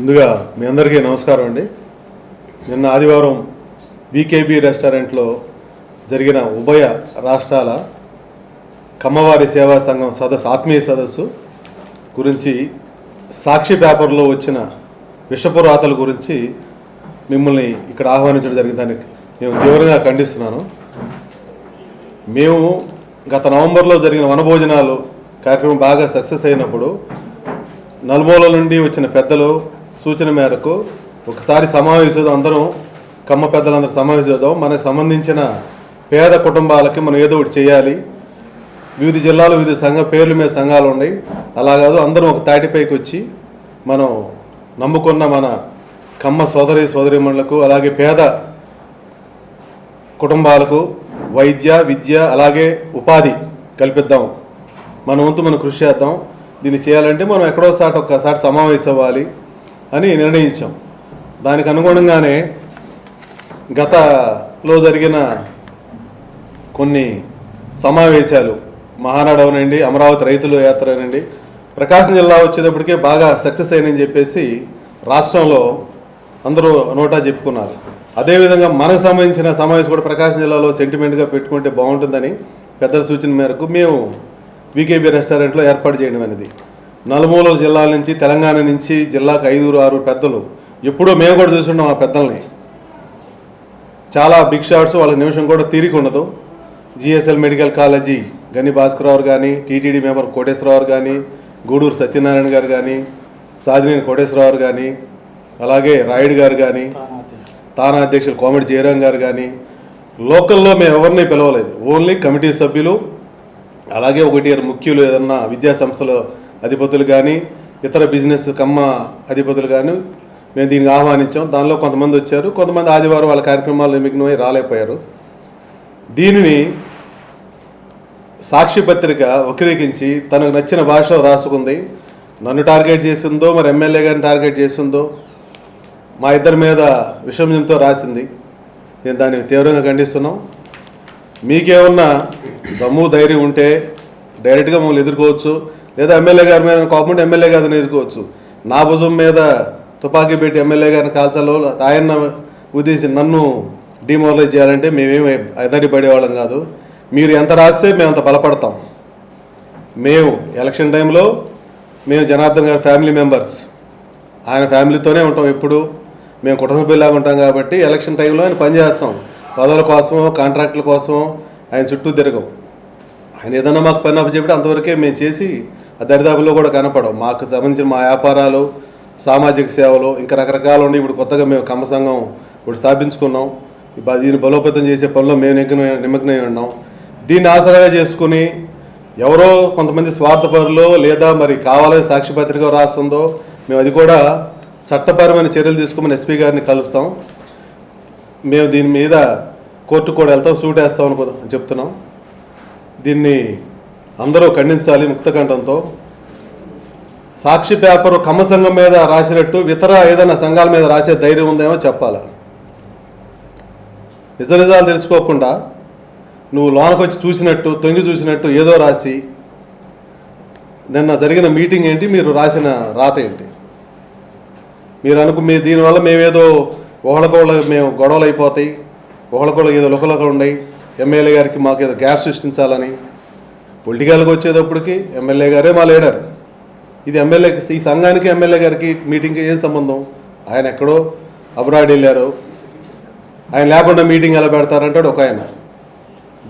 ముందుగా మీ అందరికీ నమస్కారం అండి. నిన్న ఆదివారం వికేబీ రెస్టారెంట్లో జరిగిన ఉభయ రాష్ట్రాల కమ్మవారి సేవా సంఘం ఆత్మీయ సదస్సు గురించి సాక్షి పేపర్లో వచ్చిన విషపురాతల గురించి మిమ్మల్ని ఇక్కడ ఆహ్వానించడం జరిగింది. దానికి నేను తీవ్రంగా ఖండిస్తున్నాను. మేము గత నవంబర్లో జరిగిన వనభోజనాలు కార్యక్రమం బాగా సక్సెస్ అయినప్పుడు నలుమూలల నుండి వచ్చిన పెద్దలు సూచన మేరకు ఒకసారి సమావేశం అందరం కమ్మ పెద్దలందరూ సమావేశం మనకు సంబంధించిన పేద కుటుంబాలకి మనం ఏదో ఒకటి చేయాలి. వివిధ జిల్లాలో వివిధ పేర్ల మీద సంఘాలు ఉన్నాయి. అలా కాదు, అందరం ఒక తాటిపైకి వచ్చి మనం నమ్ముకున్న మన కమ్మ సోదరీమణులకు అలాగే పేద కుటుంబాలకు వైద్య విద్య అలాగే ఉపాధి కల్పిద్దాం. మన వంతు మనం కృషి చేద్దాం. దీన్ని చేయాలంటే మనం ఒక్కసారి సమావేశం అవ్వాలి అని నిర్ణయించాం. దానికి అనుగుణంగానే గతలో జరిగిన కొన్ని సమావేశాలు మహానాడు అవనండి, అమరావతి రైతుల యాత్ర అనండి, ప్రకాశం జిల్లా వచ్చేటప్పటికే బాగా సక్సెస్ అయిందని చెప్పేసి రాష్ట్రంలో అందరూ నోటా చెప్పుకున్నారు. అదేవిధంగా మనకు సంబంధించిన సమావేశం కూడా ప్రకాశం జిల్లాలో సెంటిమెంట్గా పెట్టుకుంటే బాగుంటుందని పెద్దల సూచన మేరకు మేము వికేబీ రెస్టారెంట్లో ఏర్పాటు చేయడం అనేది. నలుమూలల జిల్లాల నుంచి, తెలంగాణ నుంచి జిల్లాకు 5-6 పెద్దలు, ఎప్పుడో మేము కూడా చూస్తున్నాం ఆ పెద్దల్ని. చాలా బిగ్ షాట్స్, వాళ్ళ నిమిషం కూడా తీరిక ఉండదు. జిఎస్ఎల్ మెడికల్ కాలేజీ గని భాస్కరరావు కానీ, టీటీడీ మెంబర్ కోటేశ్వరరావు కానీ, గూడూరు సత్యనారాయణ గారు కానీ, సాధినేని కోటేశ్వరరావు కానీ, అలాగే రాయుడు గారు కానీ, తానా అధ్యక్షులు కోమటి జయరాం గారు కానీ, లోకల్లో మేము ఎవరిని పిలవలేదు. ఓన్లీ కమిటీ సభ్యులు, అలాగే 1 ముఖ్యులు, ఏదన్నా విద్యా సంస్థల అధిపతులు కానీ, ఇతర బిజినెస్ కమ్మ అధిపతులు కానీ మేము దీనికి ఆహ్వానించాం. దానిలో కొంతమంది వచ్చారు, కొంతమంది ఆదివారం వాళ్ళ కార్యక్రమాలు నిమగ్నమై రాలేకపోయారు. దీనిని సాక్షి పత్రిక వక్రీకరించి తనకు నచ్చిన భాషలో రాసుకుంది. నన్ను టార్గెట్ చేసిందో, మరి ఎమ్మెల్యే గారిని టార్గెట్ చేసిందో, మా ఇద్దరి మీద విషమ్యంతో రాసింది. నేను దాన్ని తీవ్రంగా ఖండిస్తున్నాం. మీకేమన్నా దమ్ము ధైర్యం ఉంటే డైరెక్ట్గా మమ్మల్ని ఎదుర్కోవచ్చు, లేదా ఎమ్మెల్యే గారి మీద కోపం ఎమ్మెల్యే గారిని ఎదుర్కోవచ్చు. నా భుజం మీద తుపాకీ పెట్టి ఎమ్మెల్యే గారిని కాల్చాలో, ఆయన ఉద్దేశించి నన్ను డిమోరలైజ్ చేయాలంటే మేమేమి ఎదరిపడేవాళ్ళం కాదు. మీరు ఎంత రాస్తే మేము అంత బలపడతాం. మేము ఎలక్షన్ టైంలో మేము జనార్దన్ గారి ఫ్యామిలీ మెంబర్స్, ఆయన ఫ్యామిలీతోనే ఉంటాం. ఎప్పుడు మేము కుటుంబ సభ్యులాగా ఉంటాం కాబట్టి ఎలక్షన్ టైంలో ఆయన పనిచేస్తాం. పదవుల కోసమో కాంట్రాక్టుల కోసమో ఆయన చుట్టూ తిరగం. ఆయన ఏదన్నా మాకు పని అప్పచెప్పి అంతవరకే మేము చేసి ఆ దరిదాపుల్లో కూడా కనపడం. మాకు సంబంధించిన మా వ్యాపారాలు, సామాజిక సేవలు ఇంకా రకరకాలు ఉండి ఇప్పుడు కొత్తగా మేము కమ్మ సంఘం ఇప్పుడు స్థాపించుకున్నాం. దీన్ని బలోపేతం చేసే పనిలో మేము నిమగ్నమై ఉన్నాం. దీన్ని ఆసరాగా చేసుకుని ఎవరో కొంతమంది స్వార్థపరులు లేదా మరి కావాలని సాక్షి పత్రిక రాస్తుందో మేము అది కూడా చట్టపరమైన చర్యలు తీసుకోమని ఎస్పీ గారిని కలుస్తాం. మేము దీని మీద కోర్టుకు కూడా వెళ్తాం, సూట్ వేస్తాం అని చెప్తున్నాం. దీన్ని అందరూ ఖండించాలి ముక్తకంఠంతో. సాక్షి పేపరు కమ్మ సంఘం మీద రాసినట్టు ఇతర ఏదైనా సంఘాల మీద రాసే ధైర్యం ఉందేమో చెప్పాలి. నిజాలు తెలుసుకోకుండా నువ్వు లోనకొచ్చి చూసినట్టు, తొంగి చూసినట్టు ఏదో రాసి, నిన్న జరిగిన మీటింగ్ ఏంటి, మీరు రాసిన రాత ఏంటి, మీరు దీనివల్ల మేమేదో మేము గొడవలు అయిపోతాయి, ఒకళ్ళకొళ్ళ ఏదో లుకలుకలు ఉన్నాయి, ఎమ్మెల్యే గారికి మాకు ఏదో గ్యాప్ సృష్టించాలని. పొలిటికల్గా వచ్చేటప్పటికి ఎమ్మెల్యే గారే మా లీడర్. ఇది ఈ సంఘానికి ఎమ్మెల్యే గారికి మీటింగ్కి ఏం సంబంధం? ఆయన ఎక్కడో అబ్రాడ్ వెళ్ళారు, ఆయన లేకుండా మీటింగ్ ఎలా పెడతారంటాడు ఒక ఆయన.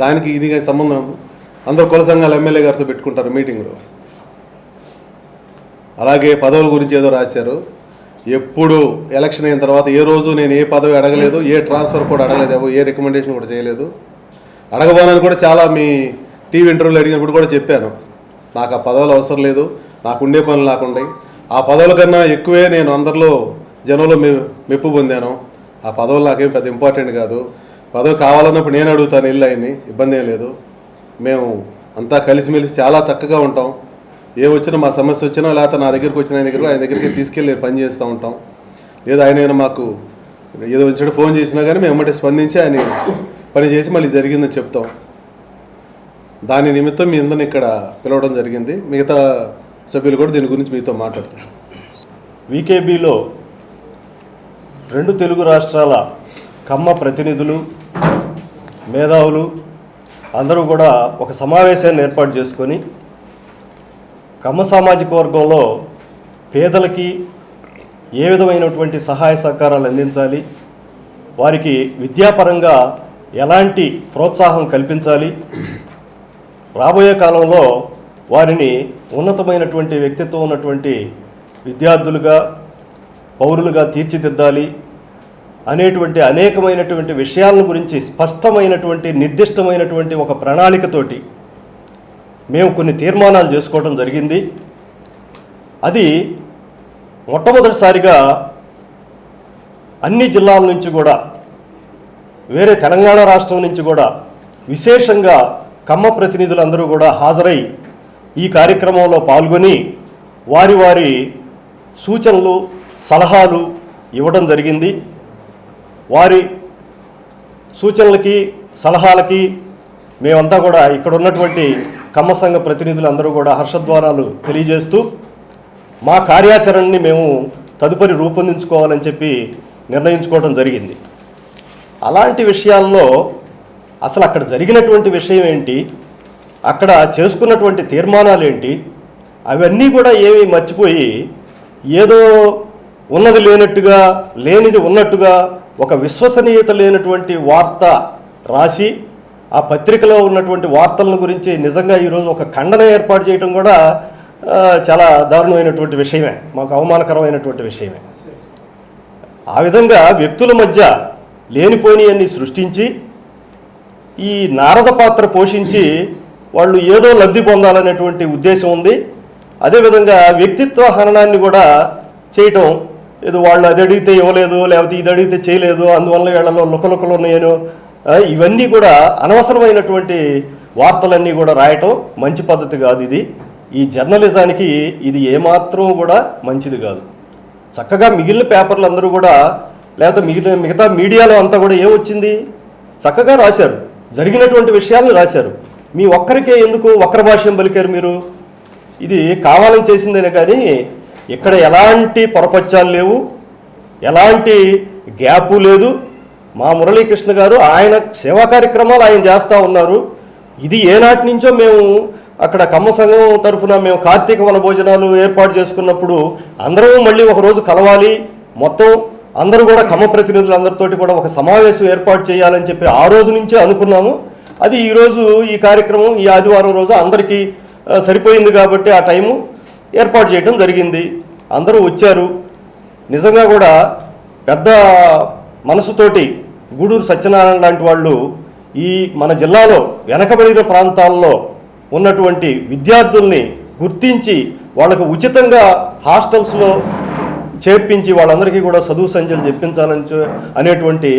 దానికి ఇది సంబంధం? అందరూ కుల సంఘాలు ఎమ్మెల్యే గారితో పెట్టుకుంటారు మీటింగ్లో. అలాగే పదవుల గురించి ఏదో రాశారు. ఎప్పుడు ఎలక్షన్ అయిన తర్వాత ఏ రోజు నేను ఏ పదవి అడగలేదు, ఏ ట్రాన్స్ఫర్ కూడా అడగలేదు, ఏ రికమెండేషన్ కూడా చేయలేదు. అడగబోనని కూడా చాలా మీ టీవీ ఇంటర్వ్యూలు అడిగినప్పుడు కూడా చెప్పాను. నాకు ఆ పదవులు అవసరం లేదు, నాకు ఉండే పనులు నాకుండే. ఆ పదవుల కన్నా ఎక్కువే నేను అందరిలో జనంలో మెప్పు పొందాను. ఆ పదవులు నాకేం పెద్ద ఇంపార్టెంట్ కాదు. పదవి కావాలన్నప్పుడు నేను అడుగుతాను, ఇల్లు ఆయన్ని, ఇబ్బంది ఏం లేదు. మేము అంతా కలిసిమెలిసి చాలా చక్కగా ఉంటాం. ఏమొచ్చినా మా సమస్య వచ్చినా లేకపోతే నా దగ్గరికి వచ్చిన ఆయన దగ్గరికి తీసుకెళ్ళి పని చేస్తూ ఉంటాం. లేదా ఆయన మాకు ఏదో వచ్చాడు ఫోన్ చేసినా కానీ మేము ఎమ్మటి స్పందించి ఆయన పని చేసి మళ్ళీ జరిగిందని చెప్తాం. దాని నిమిత్తం మీ అందరిని ఇక్కడ పిలవడం జరిగింది. మిగతా సభ్యులు కూడా దీని గురించి మీతో మాట్లాడతారు. వికేబీలో రెండు తెలుగు రాష్ట్రాల కమ్మ ప్రతినిధులు, మేధావులు అందరూ కూడా ఒక సమావేశాన్ని ఏర్పాటు చేసుకొని కమ్మ సామాజిక వర్గంలో పేదలకి ఏ విధమైనటువంటి సహాయ సహకారాలు అందించాలి, వారికి విద్యాపరంగా ఎలాంటి ప్రోత్సాహం కల్పించాలి, రాబోయే కాలంలో వారిని ఉన్నతమైనటువంటి వ్యక్తిత్వం ఉన్నటువంటి విద్యార్థులుగా, పౌరులుగా తీర్చిదిద్దాలి అనేటువంటి అనేకమైనటువంటి విషయాల గురించి స్పష్టమైనటువంటి నిర్దిష్టమైనటువంటి ఒక ప్రణాళికతోటి మేము కొన్ని తీర్మానాలు చేసుకోవడం జరిగింది. అది మొట్టమొదటిసారిగా అన్ని జిల్లాల నుంచి కూడా, వేరే తెలంగాణ రాష్ట్రం నుంచి కూడా విశేషంగా కమ్మ ప్రతినిధులందరూ కూడా హాజరై ఈ కార్యక్రమంలో పాల్గొని వారి వారి సూచనలు, సలహాలు ఇవ్వడం జరిగింది. వారి సూచనలకి, సలహాలకి మేమంతా కూడా ఇక్కడ ఉన్నటువంటి కమ్మ సంఘ ప్రతినిధులందరూ కూడా హర్షధ్వానాలు తెలియజేస్తూ మా కార్యాచరణని మేము తదుపరి రూపొందించుకోవాలని చెప్పి నిర్ణయించుకోవడం జరిగింది. అలాంటి విషయాల్లో అసలు అక్కడ జరిగినటువంటి విషయం ఏంటి, అక్కడ చేసుకున్నటువంటి తీర్మానాలు ఏంటి, అవన్నీ కూడా ఏమీ మర్చిపోయి ఏదో ఉన్నది లేనట్టుగా, లేనిది ఉన్నట్టుగా ఒక విశ్వసనీయత లేనటువంటి వార్త రాసి ఆ పత్రికలో ఉన్నటువంటి వార్తలను గురించి నిజంగా ఈరోజు ఒక ఖండన ఏర్పాటు చేయడం కూడా చాలా దారుణమైనటువంటి విషయమే, మాకు అవమానకరమైనటువంటి విషయమే. ఆ విధంగా వ్యక్తుల మధ్య లేనిపోయినవన్నీ సృష్టించి ఈ నారద పాత్ర పోషించి వాళ్ళు ఏదో లబ్ధి పొందాలనేటువంటి ఉద్దేశం ఉంది. అదేవిధంగా వ్యక్తిత్వ హననాన్ని కూడా చేయటం, ఏదో వాళ్ళు అది అడిగితే ఇవ్వలేదు, లేకపోతే ఇది అడిగితే చేయలేదు, అందువల్ల వీళ్ళలో లుకలుకలు ఉన్నాయను, ఇవన్నీ కూడా అనవసరమైనటువంటి వార్తలన్నీ కూడా రాయటం మంచి పద్ధతి కాదు. ఇది ఈ జర్నలిజానికి ఇది ఏమాత్రం కూడా మంచిది కాదు. చక్కగా మిగిలిన పేపర్లు అందరూ కూడా, లేకపోతే మిగతా మీడియాలో అంతా కూడా ఏమొచ్చింది, చక్కగా రాశారు, జరిగినటువంటి విషయాలను రాశారు. మీ ఒక్కరికే ఎందుకు వక్ర భాష్యం పలికారు మీరు? ఇది కావాలని చేసిందేనే కానీ ఇక్కడ ఎలాంటి పొరపచ్చాలు లేవు, ఎలాంటి గ్యాపు లేదు. మా మురళీకృష్ణ గారు ఆయన సేవా కార్యక్రమాలు ఆయన చేస్తూ ఉన్నారు. ఇది ఏనాటి నుంచో మేము అక్కడ కమ్మ సంఘం తరఫున మేము కార్తీక వన భోజనాలు ఏర్పాటు చేసుకున్నప్పుడు అందరూ మళ్ళీ ఒకరోజు కలవాలి, మొత్తం అందరూ కూడా కమ్మ ప్రతినిధులందరితోటి కూడా ఒక సమావేశం ఏర్పాటు చేయాలని చెప్పి ఆ రోజు నుంచే అనుకున్నాము. అది ఈరోజు ఈ కార్యక్రమం ఈ ఆదివారం రోజు అందరికీ సరిపోయింది కాబట్టి ఆ టైము ఏర్పాటు చేయడం జరిగింది. అందరూ వచ్చారు. నిజంగా కూడా పెద్ద మనసుతోటి గూడూరు సత్యనారాయణ లాంటి వాళ్ళు ఈ మన జిల్లాలో వెనకబడిన ప్రాంతాల్లో ఉన్నటువంటి విద్యార్థుల్ని గుర్తించి వాళ్ళకు ఉచితంగా హాస్టల్స్లో చేర్పించి వాళ్ళందరికీ కూడా చదువు సంఖ్యలు చెప్పించాలని అనేటువంటి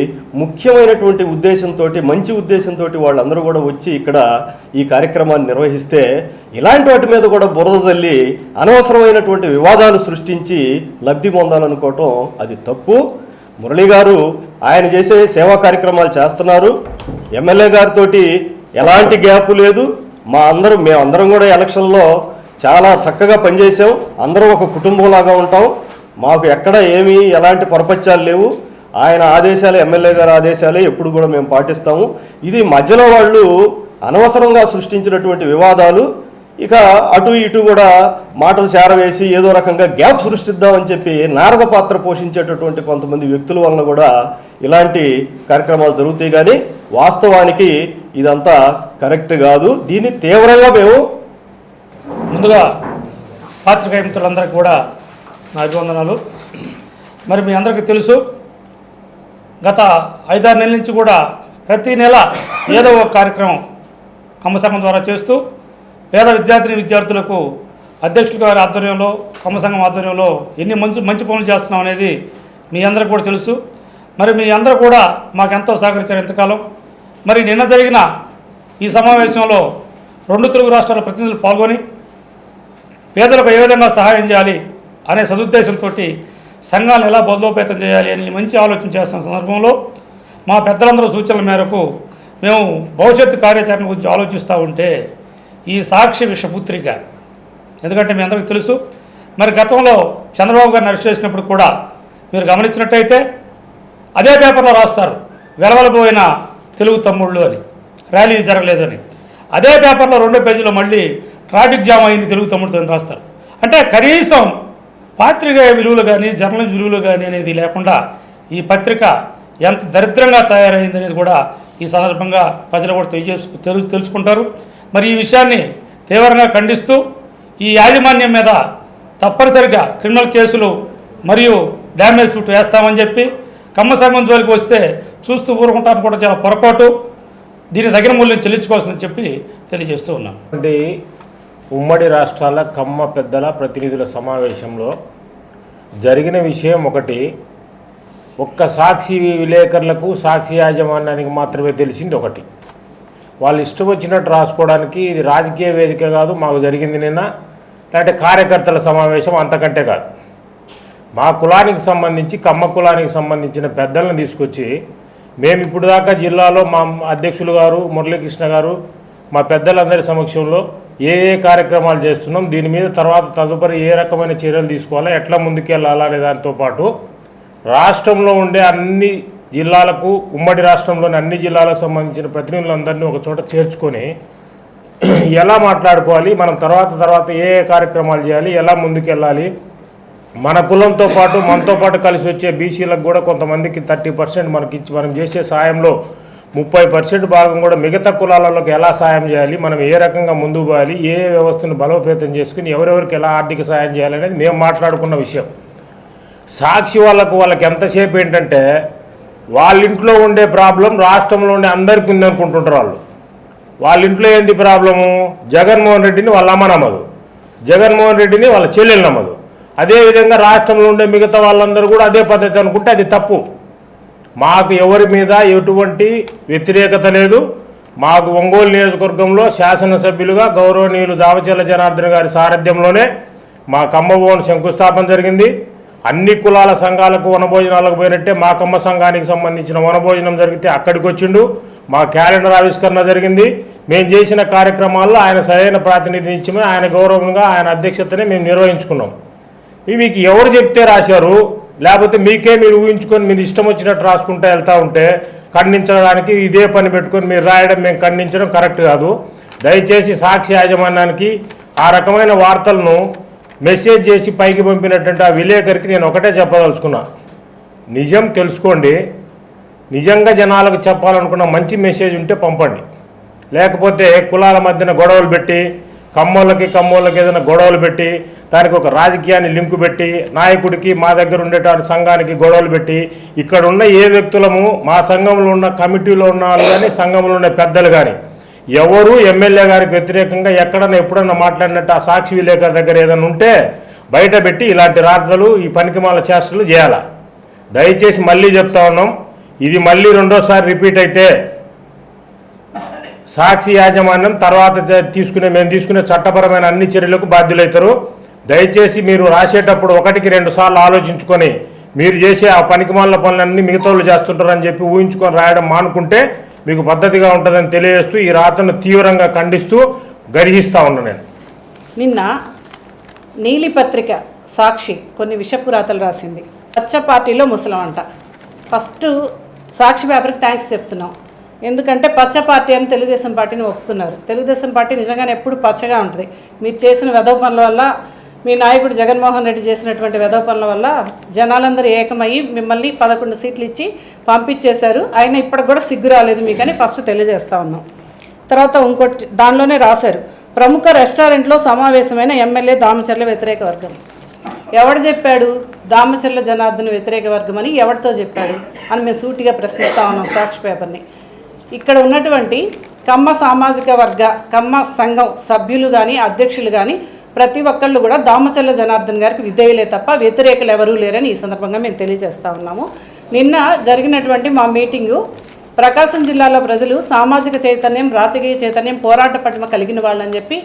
ముఖ్యమైనటువంటి ఉద్దేశంతో, మంచి ఉద్దేశంతో వాళ్ళందరూ కూడా వచ్చి ఇక్కడ ఈ కార్యక్రమాన్ని నిర్వహిస్తే ఇలాంటి వాటి మీద కూడా బురద జల్లి అనవసరమైనటువంటి వివాదాలు సృష్టించి లబ్ధి పొందాలనుకోవటం అది తప్పు. మురళి గారు ఆయన చేసే సేవా కార్యక్రమాలు చేస్తున్నారు. ఎమ్మెల్యే గారితో ఎలాంటి గ్యాప్ లేదు. మేమందరం కూడా ఎలక్షన్లో చాలా చక్కగా పనిచేసాం. అందరం ఒక కుటుంబంలాగా ఉంటాం. మాకు ఎక్కడ ఎలాంటి పొరపచ్చాలు లేవు. ఆయన ఆదేశాలు, ఎమ్మెల్యే గారి ఆదేశాలే ఎప్పుడు కూడా మేము పాటిస్తాము. ఇది మధ్యలో వాళ్ళు అనవసరంగా సృష్టించినటువంటి వివాదాలు, ఇక అటు ఇటు కూడా మాటలు చేరవేసి ఏదో రకంగా గ్యాప్ సృష్టిద్దామని చెప్పి నారద పాత్ర పోషించేటటువంటి కొంతమంది వ్యక్తుల వలన కూడా ఇలాంటి కార్యక్రమాలు జరుగుతాయి. కానీ వాస్తవానికి ఇదంతా కరెక్ట్ కాదు. దీన్ని తీవ్రంగా మేము ముందుగా పాత్రికేయ మిత్రులందరికీ కూడా నా అభివందనాలు. మరి మీ అందరికీ తెలుసు, గత 5-6 నెలల నుంచి కూడా ప్రతి నెల ఏదో ఒక కార్యక్రమం కమ్మ సంఘం ద్వారా చేస్తూ పేద విద్యార్థులకు అధ్యక్షుల గారి ఆధ్వర్యంలో, కమ్మ సంఘం ఆధ్వర్యంలో ఎన్ని మంచి పనులు చేస్తున్నాం అనేది మీ అందరికీ కూడా తెలుసు. మరి మీ అందరూ కూడా మాకెంతో సహకరించారు ఇంతకాలం. మరి నిన్న జరిగిన ఈ సమావేశంలో 2 తెలుగు రాష్ట్రాల ప్రతినిధులు పాల్గొని పేదలకు ఏ విధంగా సహాయం చేయాలి అనే సదుద్దేశంతో సంఘాలను ఎలా బలోపేతం చేయాలి అని మంచి ఆలోచన చేస్తున్న సందర్భంలో మా పెద్దలందరూ సూచనల మేరకు మేము భవిష్యత్తు కార్యాచరణ గురించి ఆలోచిస్తూ ఉంటే ఈ సాక్షి విషపుత్రిక, ఎందుకంటే మీ అందరికీ తెలుసు, మరి గతంలో చంద్రబాబు గారిని అరెస్ట్ చేసినప్పుడు కూడా మీరు గమనించినట్టయితే అదే పేపర్లో రాస్తారు వెలవలపోయిన తెలుగు తమ్ముళ్ళు అని, ర్యాలీ జరగలేదని. అదే పేపర్లో 2వ పేజీలో మళ్ళీ ట్రాఫిక్ జామ్ అయింది తెలుగు తమ్ముడితో అని రాస్తారు. అంటే కనీసం పాత్రికేయ విలువలు కానీ జర్నలిస్ట్ విలువలు కానీ అనేది లేకుండా ఈ పత్రిక ఎంత దరిద్రంగా తయారైంది అనేది కూడా ఈ సందర్భంగా ప్రజలు కూడా తెలుసుకుంటారు. మరి ఈ విషయాన్ని తీవ్రంగా ఖండిస్తూ ఈ యాజమాన్యం మీద తప్పనిసరిగా క్రిమినల్ కేసులు మరియు డ్యామేజ్ సూట్ వేస్తామని చెప్పి, కమ్మ సంఘం జోలికి వస్తే చూస్తూ ఊరుకుంటాను కూడా చాలా పొరపాటు. దీని తగిన మూల్యం చెల్లించుకోవాల్సిందని చెప్పి తెలియజేస్తూ ఉన్నాను. అంటే ఉమ్మడి రాష్ట్రాల కమ్మ పెద్దల ప్రతినిధుల సమావేశంలో జరిగిన విషయం ఒకటి, ఒక్క సాక్షి విలేకరులకు సాక్షి యాజమాన్యానికి మాత్రమే తెలిసింది ఒకటి. వాళ్ళు ఇష్టం వచ్చినట్టు రాసుకోవడానికి ఇది రాజకీయ వేదిక కాదు, మాకు జరిగింది నిన్న, లేదంటే కార్యకర్తల సమావేశం, అంతకంటే కాదు. మా కులానికి సంబంధించి కమ్మ కులానికి సంబంధించిన పెద్దలను తీసుకొచ్చి మేము ఇప్పుడు దాకా జిల్లాలో మా అధ్యక్షులు గారు మురళీకృష్ణ గారు మా పెద్దలందరి సమక్షంలో ఏ కార్యక్రమాలు చేస్తున్నాం, దీని మీద తర్వాత తదుపరి ఏ రకమైన చర్యలు తీసుకోవాలా, ఎట్లా ముందుకెళ్ళాలనే దాంతో పాటు రాష్ట్రంలో ఉండే అన్ని జిల్లాలకు, ఉమ్మడి రాష్ట్రంలోని అన్ని జిల్లాలకు సంబంధించిన ప్రతినిధులందరినీ ఒక చోట చేర్చుకొని ఎలా మాట్లాడుకోవాలి, మనం తర్వాత ఏ కార్యక్రమాలు చేయాలి, ఎలా ముందుకెళ్ళాలి, మన కులంతో పాటు మనతో పాటు కలిసి వచ్చే బీసీలకు కూడా కొంతమందికి 30% మనకిచ్చి మనం చేసే సాయంలో 30% భాగం కూడా మిగతా కులాలలోకి ఎలా సాయం చేయాలి, మనం ఏ రకంగా ముందుకు పోవాలి, ఏ వ్యవస్థను బలోపేతం చేసుకుని ఎవరెవరికి ఎలా ఆర్థిక సాయం చేయాలనేది మేము మాట్లాడుకున్న విషయం. సాక్షి వాళ్ళకి ఎంతసేపు ఏంటంటే వాళ్ళ ఇంట్లో ఉండే ప్రాబ్లం రాష్ట్రంలో ఉండే అందరికీ ఉందనుకుంటుంటారు. వాళ్ళ ఇంట్లో ఏంది ప్రాబ్లము, జగన్మోహన్ రెడ్డిని వాళ్ళ అమ్మ నమ్మదు, జగన్మోహన్ రెడ్డిని వాళ్ళ చెల్లెలు నమ్మదు. అదేవిధంగా రాష్ట్రంలో ఉండే మిగతా వాళ్ళందరూ కూడా అదే పద్ధతి అనుకుంటే అది తప్పు. మాకు ఎవరి మీద ఎటువంటి వ్యతిరేకత లేదు. మాకు ఒంగోలు నియోజకవర్గంలో శాసనసభ్యులుగా గౌరవనీయులు దామచర్ల జనార్దన్ గారి సారథ్యంలోనే మా కమ్మ భవన్ శంకుస్థాపన జరిగింది. అన్ని కులాల సంఘాలకు వనభోజనాలకు పోయినట్టే మా కమ్మ సంఘానికి సంబంధించిన వనభోజనం జరిగితే అక్కడికి వచ్చిండు. మా క్యాలెండర్ ఆవిష్కరణ జరిగింది. మేము చేసిన కార్యక్రమాల్లో ఆయన సరైన ప్రాతినిధ్యం ఇచ్చి ఆయన గౌరవంగా ఆయన అధ్యక్షతనే మేము నిర్వహించుకున్నాం. ఇవి మీకు ఎవరు చెప్తే రాశారు, లేకపోతే మీకే మీరు ఊహించుకొని మీరు ఇష్టం వచ్చినట్టు రాసుకుంటూ వెళ్తూ ఉంటే ఖండించడానికి ఇదే పని పెట్టుకొని మీరు రాయడం, మేము ఖండించడం కరెక్ట్ కాదు. దయచేసి సాక్షి యాజమాన్యానికి ఆ రకమైన వార్తలను మెసేజ్ చేసి పైకి పంపినటువంటి ఆ విలేకరికి నేను ఒకటే చెప్పదలుచుకున్నా, నిజం తెలుసుకోండి. నిజంగా జనాలకు చెప్పాలనుకున్న మంచి మెసేజ్ ఉంటే పంపండి. లేకపోతే కులాల మధ్యన గొడవలు పెట్టి, కమ్మోళ్ళకి ఏదైనా గొడవలు పెట్టి, దానికి ఒక రాజకీయాన్ని లింకు పెట్టి, నాయకుడికి మా దగ్గర ఉండేటువంటి సంఘానికి గొడవలు పెట్టి, ఇక్కడ ఉన్న ఏ వ్యక్తులము మా సంఘంలో ఉన్న కమిటీలో ఉన్న వాళ్ళు కానీ సంఘంలో ఉండే పెద్దలు కానీ ఎవరు ఎమ్మెల్యే గారికి వ్యతిరేకంగా ఎక్కడన్నా ఎప్పుడన్నా మాట్లాడినట్టు ఆ సాక్షి విలేకరు దగ్గర ఏదైనా ఉంటే బయట పెట్టి ఇలాంటి రాత్రలు ఈ పనికిమాల చేష్టలు చేయాలి. దయచేసి మళ్ళీ చెప్తా ఉన్నాం, ఇది మళ్ళీ రెండోసారి రిపీట్ అయితే సాక్షి యాజమాన్యం తర్వాత మేము తీసుకునే చట్టపరమైన అన్ని చర్యలకు బాధ్యులవుతారు. దయచేసి మీరు రాసేటప్పుడు 1-2 సార్లు ఆలోచించుకొని మీరు చేసే ఆ పనికిమాల పనులన్నీ మిగతా వాళ్ళు చేస్తుంటారని చెప్పి ఊహించుకొని రాయడం మానుకుంటే మీకు పద్ధతిగా ఉంటుందని తెలియజేస్తూ ఈ రాతను తీవ్రంగా ఖండిస్తూ గర్హిస్తూ ఉన్నాను. నేను నిన్న నీలి పత్రిక సాక్షి కొన్ని విషపు రాతలు రాసింది. పచ్చ పార్టీలో ముసలం అంట. ఫస్ట్ సాక్షి పేపర్కి థ్యాంక్స్ చెప్తున్నాం. ఎందుకంటే పచ్చ పార్టీ అని తెలుగుదేశం పార్టీని ఒప్పుకున్నారు. తెలుగుదేశం పార్టీ నిజంగానే ఎప్పుడు పచ్చగా ఉంటుంది. మీరు చేసిన వెధవ పనుల వల్ల, మీ నాయకుడు జగన్మోహన్ రెడ్డి చేసినటువంటి వెధవ పనుల వల్ల జనాలందరూ ఏకమయ్యి మిమ్మల్ని 11 సీట్లు ఇచ్చి పంపించేశారు. ఆయన ఇప్పటికి కూడా సిగ్గు రాలేదు మీకని ఫస్ట్ తెలియజేస్తా ఉన్నాం. తర్వాత ఇంకోటి దానిలోనే రాశారు, ప్రముఖ రెస్టారెంట్లో సమావేశమైన ఎమ్మెల్యే దామచర్ల వ్యతిరేక వర్గం. ఎవడు చెప్పాడు దామచర్ల జనార్దన్ వ్యతిరేక వర్గం అని? ఎవరితో చెప్పాడు అని మేము సూటిగా ప్రశ్నిస్తా ఉన్నాం సాక్షి పేపర్ని. ఇక్కడ ఉన్నటువంటి కమ్మ సామాజిక వర్గ కమ్మ సంఘం సభ్యులు కానీ అధ్యక్షులు కానీ ప్రతి ఒక్కళ్ళు కూడా దామచర్ల జనార్దన్ గారికి విధేయులే తప్ప వ్యతిరేకులు ఎవరూ లేరని ఈ సందర్భంగా మేము తెలియజేస్తూ ఉన్నాము. నిన్న జరిగినటువంటి మా మీటింగు ప్రకాశం జిల్లాలో ప్రజలు సామాజిక చైతన్యం, రాజకీయ చైతన్యం, పోరాట పటిమ కలిగిన వాళ్ళని చెప్పి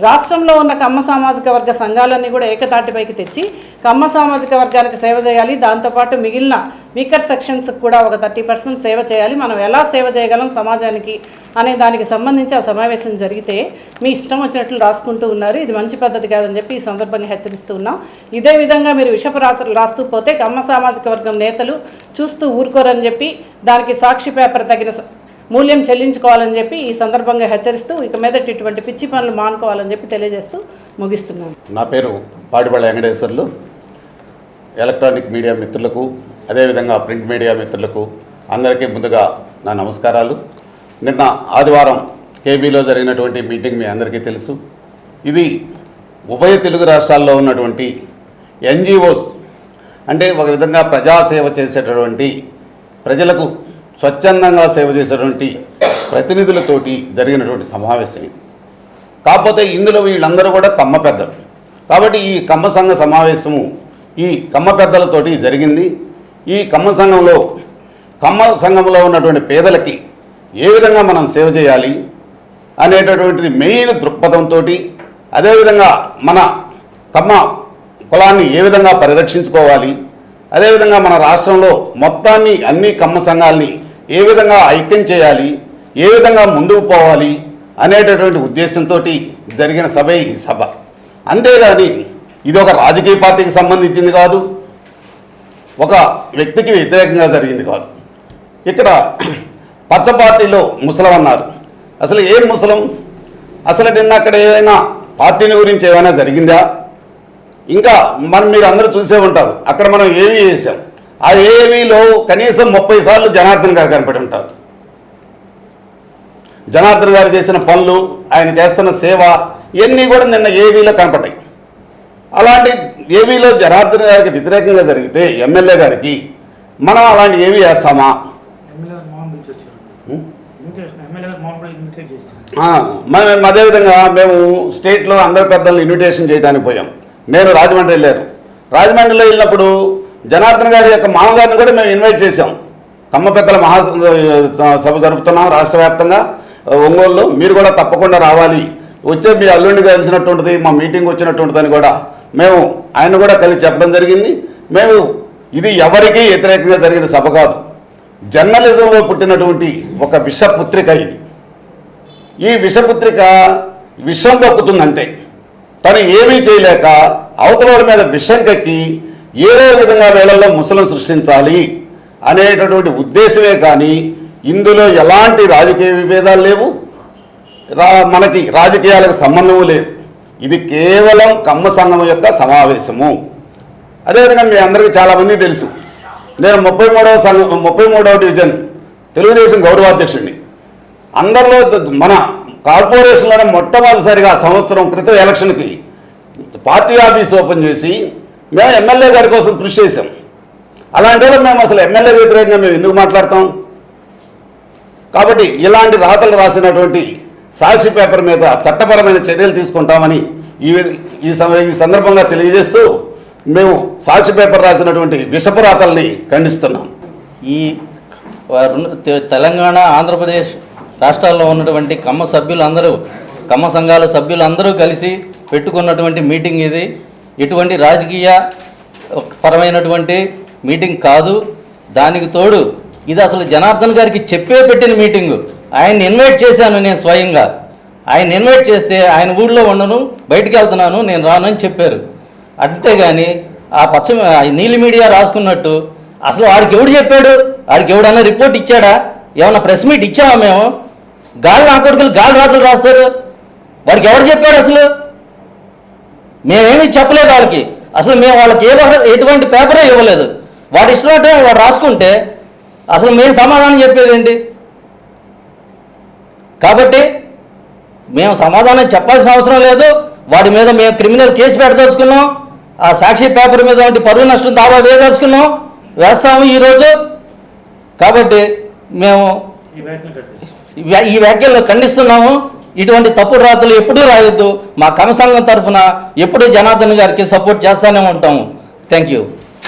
రాష్ట్రంలో ఉన్న కమ్మ సామాజిక వర్గ సంఘాలన్నీ కూడా ఏకతాటిపైకి తెచ్చి కమ్మ సామాజిక వర్గానికి సేవ చేయాలి, దాంతోపాటు మిగిలిన వీకర్ సెక్షన్స్కి కూడా ఒక 30% సేవ చేయాలి. మనం ఎలా సేవ చేయగలం సమాజానికి అనే దానికి సంబంధించి ఆ సమావేశం జరిగితే మీ ఇష్టం వచ్చినట్లు రాసుకుంటూ ఉన్నారు. ఇది మంచి పద్ధతి కాదని చెప్పి ఈ సందర్భంగా హెచ్చరిస్తూ ఉన్నాం. ఇదే విధంగా మీరు విషపరాత్రులు రాస్తూ పోతే కమ్మ సామాజిక వర్గం నేతలు చూస్తూ ఊరుకోరని చెప్పి దానికి సాక్షి పేపర్ తగిన మూల్యం చెల్లించుకోవాలని చెప్పి ఈ సందర్భంగా హెచ్చరిస్తూ ఇక మీదట ఇటువంటి పిచ్చి పనులు మానుకోవాలని చెప్పి తెలియజేస్తూ ముగిస్తున్నాను. నా పేరు పాడిపల్లి వెంకటేశ్వర్లు. ఎలక్ట్రానిక్ మీడియా మిత్రులకు అదేవిధంగా ప్రింట్ మీడియా మిత్రులకు అందరికీ ముందుగా నా నమస్కారాలు. నిన్న ఆదివారం కేబీలో జరిగినటువంటి మీటింగ్ మీ అందరికీ తెలుసు. ఇది ఉభయ తెలుగు రాష్ట్రాల్లో ఉన్నటువంటి ఎన్జిఓస్ అంటే ఒక విధంగా ప్రజాసేవ చేసేటటువంటి ప్రజలకు స్వచ్ఛందంగా సేవ చేసేటువంటి ప్రతినిధులతోటి జరిగినటువంటి సమావేశం ఇది. కాకపోతే ఇందులో వీళ్ళందరూ కూడా కమ్మ పెద్దలు కాబట్టి ఈ కమ్మ సంఘ సమావేశము ఈ కమ్మ పెద్దలతోటి జరిగింది. ఈ కమ్మ సంఘంలో ఉన్నటువంటి పేదలకి ఏ విధంగా మనం సేవ చేయాలి అనేటటువంటిది మెయిన్ దృక్పథంతో అదేవిధంగా మన కమ్మ కులాన్ని ఏ విధంగా పరిరక్షించుకోవాలి, అదేవిధంగా మన రాష్ట్రంలో మొత్తాన్ని అన్ని కమ్మ సంఘాలని ఏ విధంగా ఐక్యం చేయాలి, ఏ విధంగా ముందుకు పోవాలి అనేటటువంటి ఉద్దేశంతో జరిగిన సభ ఈ సభ. అంతేగాని ఇది ఒక రాజకీయ పార్టీకి సంబంధించింది కాదు, ఒక వ్యక్తికి వ్యతిరేకంగా జరిగింది కాదు. ఇక్కడ పచ్చ పార్టీలో ముసలం అన్నారు. అసలు ఏం ముసలం? అసలు నిన్న అక్కడ ఏదైనా పార్టీని గురించి ఏమైనా జరిగిందా? ఇంకా మీరు అందరూ చూసే ఉంటారు, అక్కడ మనం ఏవీ చేసాం. ఆ ఏవీలో కనీసం 30 సార్లు జనార్దన్ గారు కనపడి ఉంటారు. జనార్దన్ గారు చేసిన పనులు, ఆయన చేస్తున్న సేవ ఇవన్నీ కూడా నిన్న ఏవీలో కనపడ్డాయి. అలాంటి ఏవీలో జనార్దన్ గారికి వ్యతిరేకంగా జరిగితే ఎమ్మెల్యే గారికి మనం అలాంటి ఏవీ వేస్తామా? మనం అదేవిధంగా మేము స్టేట్లో అందరి పెద్దలను ఇన్విటేషన్ చేయడానికి పోయాం. నేను రాజమండ్రి వెళ్ళాను. రాజమండ్రిలో వెళ్ళినప్పుడు జనార్దన్ గారి యొక్క మామగారిని కూడా మేము ఇన్వైట్ చేశాం. కమ్మ పెద్దల మహాసభ జరుపుతున్నాం రాష్ట్ర వ్యాప్తంగా ఒంగోలులో, మీరు కూడా తప్పకుండా రావాలి, వచ్చే మీ అల్లుండి కలిసినటువంటిది, మా మీటింగ్ వచ్చినటువంటిదని కూడా మేము ఆయన కూడా కలిసి చెప్పడం జరిగింది. మేము ఇది ఎవరికీ వ్యతిరేకంగా జరిగిన సభ కాదు, జర్నలిజంలో పుట్టినటువంటి ఒక విషపుత్రిక ఇది. ఈ విషపుత్రిక విషం కక్కుతుందంటే తను ఏమీ చేయలేక అవతల మీద విషం కక్కి ఏదో విధంగా వేళల్లో ముసలం సృష్టించాలి అనేటటువంటి ఉద్దేశమే కానీ ఇందులో ఎలాంటి రాజకీయ విభేదాలు లేవు, మనకి రాజకీయాలకు సంబంధము లేదు. ఇది కేవలం కమ్మ సంఘం యొక్క సమావేశము. అదేవిధంగా మీ అందరికీ చాలామంది తెలుసు, నేను 33వ డివిజన్ తెలుగుదేశం గౌరవాధ్యక్షుడిని. అందరిలో మన కార్పొరేషన్లోనే మొట్టమొదటిసారిగా సంవత్సరం క్రితం ఎలక్షన్కి పార్టీ ఆఫీస్ ఓపెన్ చేసి మేము ఎమ్మెల్యే గారి కోసం కృషి చేశాం. అలాంటి మేము అసలు ఎమ్మెల్యే వ్యతిరేకంగా మేము ఎందుకు మాట్లాడతాం? కాబట్టి ఇలాంటి రాతలు రాసినటువంటి సాక్షి పేపర్ మీద చట్టపరమైన చర్యలు తీసుకుంటామని ఈ సందర్భంగా తెలియజేస్తూ మేము సాక్షి పేపర్ రాసినటువంటి విషపు రాతల్ని ఖండిస్తున్నాం. ఈ తెలంగాణ ఆంధ్రప్రదేశ్ రాష్ట్రాల్లో ఉన్నటువంటి కమ్మ సభ్యులందరూ, కమ్మ సంఘాల సభ్యులందరూ కలిసి పెట్టుకున్నటువంటి మీటింగ్ ఇది. ఎటువంటి రాజకీయ పరమైనటువంటి మీటింగ్ కాదు. దానికి తోడు ఇది అసలు జనార్దన్ గారికి చెప్పే పెట్టిన మీటింగు. ఆయన్ని ఇన్వైట్ చేశాను నేను స్వయంగా. ఆయన ఇన్వైట్ చేస్తే ఆయన ఊళ్ళో ఉండను, బయటికి వెళ్తున్నాను, నేను రానని చెప్పారు. అంతేగాని ఆ నీలి మీడియా రాసుకున్నట్టు అసలు వాడికి ఎవడు చెప్పాడు? వాడికి ఎవడన్నా రిపోర్ట్ ఇచ్చాడా? ఏమన్నా ప్రెస్ మీట్ ఇచ్చామా మేము? గాలి నా కొడుకులు గాలి రాతలు రాస్తారు. వాడికి ఎవడు చెప్పాడు? అసలు మేమేమీ చెప్పలేదు వాళ్ళకి. అసలు మేము వాళ్ళకి ఎటువంటి పేపరే ఇవ్వలేదు. వాడు ఇష్టం వాడు రాసుకుంటే అసలు మేము సమాధానం చెప్పేది ఏంటి? కాబట్టి మేము సమాధానం చెప్పాల్సిన అవసరం లేదు. వాడి మీద మేము క్రిమినల్ కేసు పెట్టదలుచుకున్నాం. ఆ సాక్షి పేపర్ మీద వంటి పరువు నష్టం దావా వేయదలుచుకున్నాం, వేస్తాము ఈరోజు. కాబట్టి మేము ఈ వ్యాఖ్యలను ఖండిస్తున్నాము. ఇటువంటి తప్పుడు రాతలు ఎప్పుడూ రాయొద్దు. మా కమ్మ సంఘం తరఫున ఎప్పుడూ జనార్దన్ గారికి సపోర్ట్ చేస్తూనే ఉంటాము. Thank you.